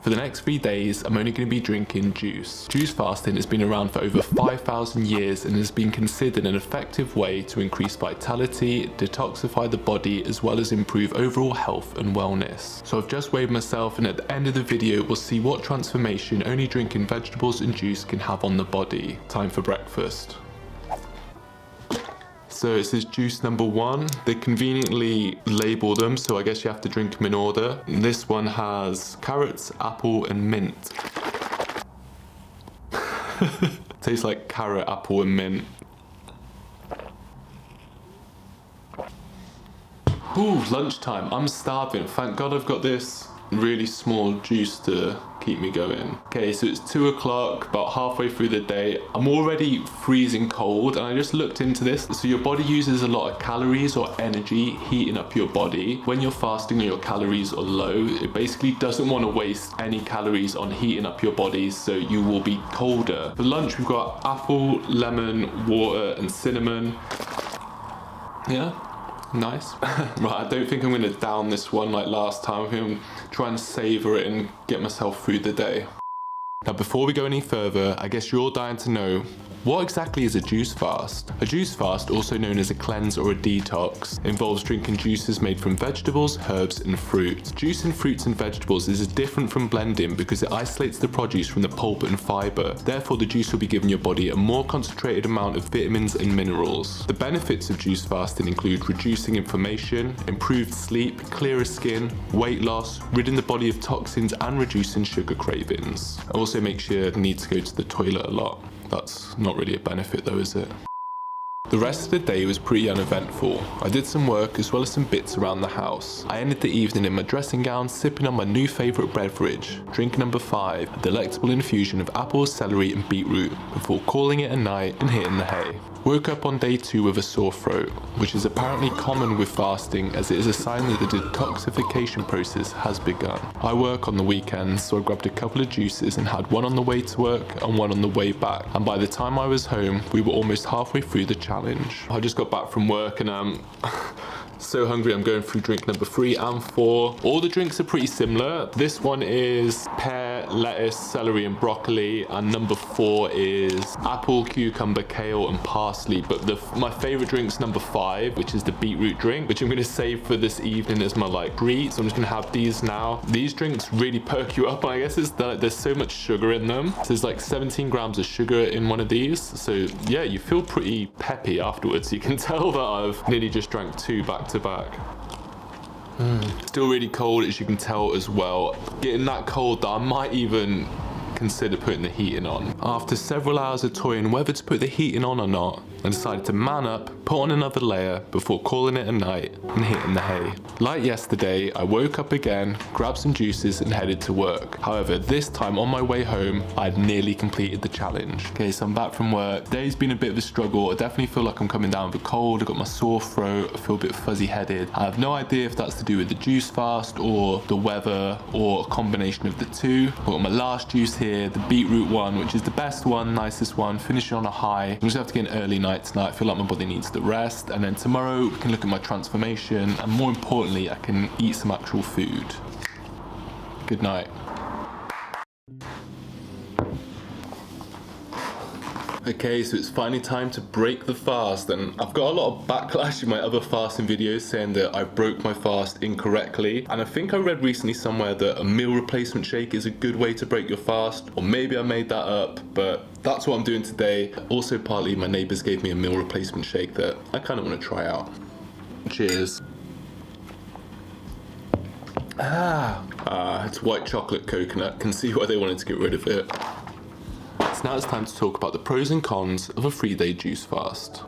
For the next 3 days, I'm only going to be drinking juice. Juice fasting has been around for over 5,000 years and has been considered an effective way to increase vitality, detoxify the body, as well as improve overall health and wellness. So I've just weighed myself, and at the end of the video, we'll see what transformation only drinking vegetables and juice can have on the body. Time for breakfast. So it says juice number 1. They conveniently label them, so I guess you have to drink them in order. This one has carrots, apple, and mint. Tastes like carrot, apple, and mint. Ooh, lunchtime. I'm starving. Thank God I've got this really small juice to keep me going. Okay, so it's 2 o'clock, about halfway through the day. I'm already freezing cold, and I just looked into this. So your body uses a lot of calories or energy heating up your body. When you're fasting and your calories are low, it basically doesn't want to waste any calories on heating up your body, so you will be colder. For lunch, we've got apple, lemon, water, and cinnamon. Yeah. Nice. Right, I don't think I'm going to down this one like last time. I think I'm trying to savor it and get myself through the day. Now, before we go any further, I guess you're all dying to know, what exactly is a juice fast? A juice fast, also known as a cleanse or a detox, involves drinking juices made from vegetables, herbs, and fruit. Juicing fruits and vegetables is different from blending because it isolates the produce from the pulp and fiber. Therefore, the juice will be giving your body a more concentrated amount of vitamins and minerals. The benefits of juice fasting include reducing inflammation, improved sleep, clearer skin, weight loss, ridding the body of toxins, and reducing sugar cravings. It also makes you need to go to the toilet a lot. That's not really a benefit though, is it? The rest of the day was pretty uneventful. I did some work as well as some bits around the house. I ended the evening in my dressing gown, sipping on my new favourite beverage, drink number 5, a delectable infusion of apples, celery and beetroot, before calling it a night and hitting the hay. Woke up on day 2 with a sore throat, which is apparently common with fasting as it is a sign that the detoxification process has begun. I work on the weekends, so I grabbed a couple of juices and had one on the way to work and one on the way back. And by the time I was home, we were almost halfway through the challenge. I just got back from work and I'm so hungry. I'm going through drink number 3 and 4. All the drinks are pretty similar. This one is pear, lettuce, celery and broccoli, and number 4 is apple, cucumber, kale and parsley. But my favorite drink's number 5, which is the beetroot drink, which I'm going to save for this evening as my treat. So I'm just going to have these now. These drinks really perk you up, and I guess it's that there's so much sugar in them. So there's like 17 grams of sugar in one of these. So yeah, you feel pretty peppy afterwards. You can tell that I've nearly just drank 2 back to back. Still really cold, as you can tell as well. Getting that cold that I might even consider putting the heating on. After several hours of toying whether to put the heating on or not, I decided to man up, put on another layer before calling it a night and hitting the hay. Like yesterday, I woke up again, grabbed some juices and headed to work. However, this time on my way home, I'd nearly completed the challenge. Okay, so I'm back from work. Today's been a bit of a struggle. I definitely feel like I'm coming down with a cold. I've got my sore throat. I feel a bit fuzzy headed. I have no idea if that's to do with the juice fast or the weather or a combination of the two. I've got my last juice here, the beetroot one, which is the best one, nicest one, finishing on a high. I'm just gonna have to get an early night tonight. I feel like my body needs the rest, and then tomorrow we can look at my transformation, and more importantly, I can eat some actual food. Good night. Okay, so it's finally time to break the fast, and I've got a lot of backlash in my other fasting videos saying that I broke my fast incorrectly, and I think I read recently somewhere that a meal replacement shake is a good way to break your fast, or maybe I made that up, but that's what I'm doing today. Also, partly my neighbours gave me a meal replacement shake that I kind of want to try out. Cheers. It's white chocolate coconut. Can see why they wanted to get rid of it. So now it's time to talk about the pros and cons of a 3-day juice fast.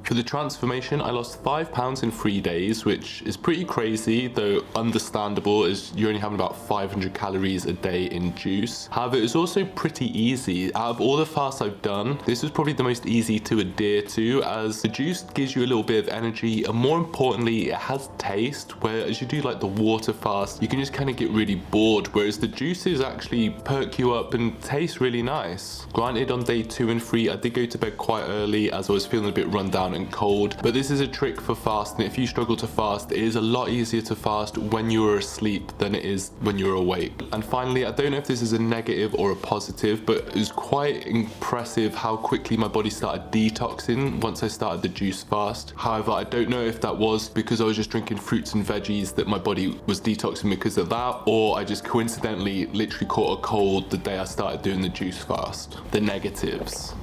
For the transformation, I lost 5 pounds in 3 days, which is pretty crazy, though understandable as you're only having about 500 calories a day in juice. However, it was also pretty easy. Out of all the fasts I've done, this was probably the most easy to adhere to, as the juice gives you a little bit of energy, and more importantly, it has taste, whereas you do like the water fast, you can just kind of get really bored, whereas the juices actually perk you up and taste really nice. Granted, on day 2 and 3, I did go to bed quite early as I was feeling a bit run down and and cold. But this is a trick for fasting. If you struggle to fast, it is a lot easier to fast when you are asleep than it is when you're awake. And finally, I don't know if this is a negative or a positive, but it was quite impressive how quickly my body started detoxing once I started the juice fast. However, I don't know if that was because I was just drinking fruits and veggies that my body was detoxing because of that, or I just coincidentally literally caught a cold the day I started doing the juice fast. The negatives.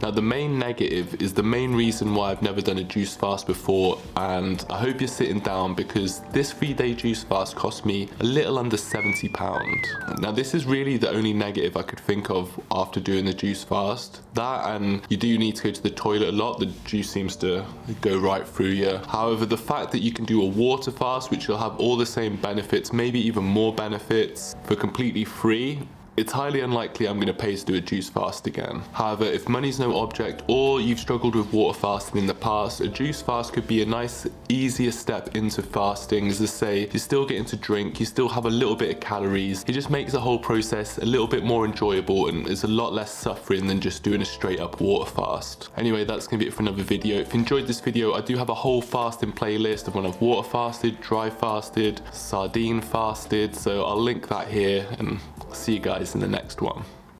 Now, the main negative is the main reason why I've never done a juice fast before, and I hope you're sitting down because this 3-day juice fast cost me a little under £70. Now, this is really the only negative I could think of after doing the juice fast. That, and you do need to go to the toilet a lot. The juice seems to go right through you. However, the fact that you can do a water fast, which will have all the same benefits, maybe even more benefits, for completely free, it's highly unlikely I'm going to pay to do a juice fast again. However, if money's no object or you've struggled with water fasting in the past, a juice fast could be a nice, easier step into fasting. As I say, you're still getting to drink, you still have a little bit of calories. It just makes the whole process a little bit more enjoyable and is a lot less suffering than just doing a straight up water fast. Anyway, that's going to be it for another video. If you enjoyed this video, I do have a whole fasting playlist of when I've water fasted, dry fasted, sardine fasted, so I'll link that here and see you guys in the next one.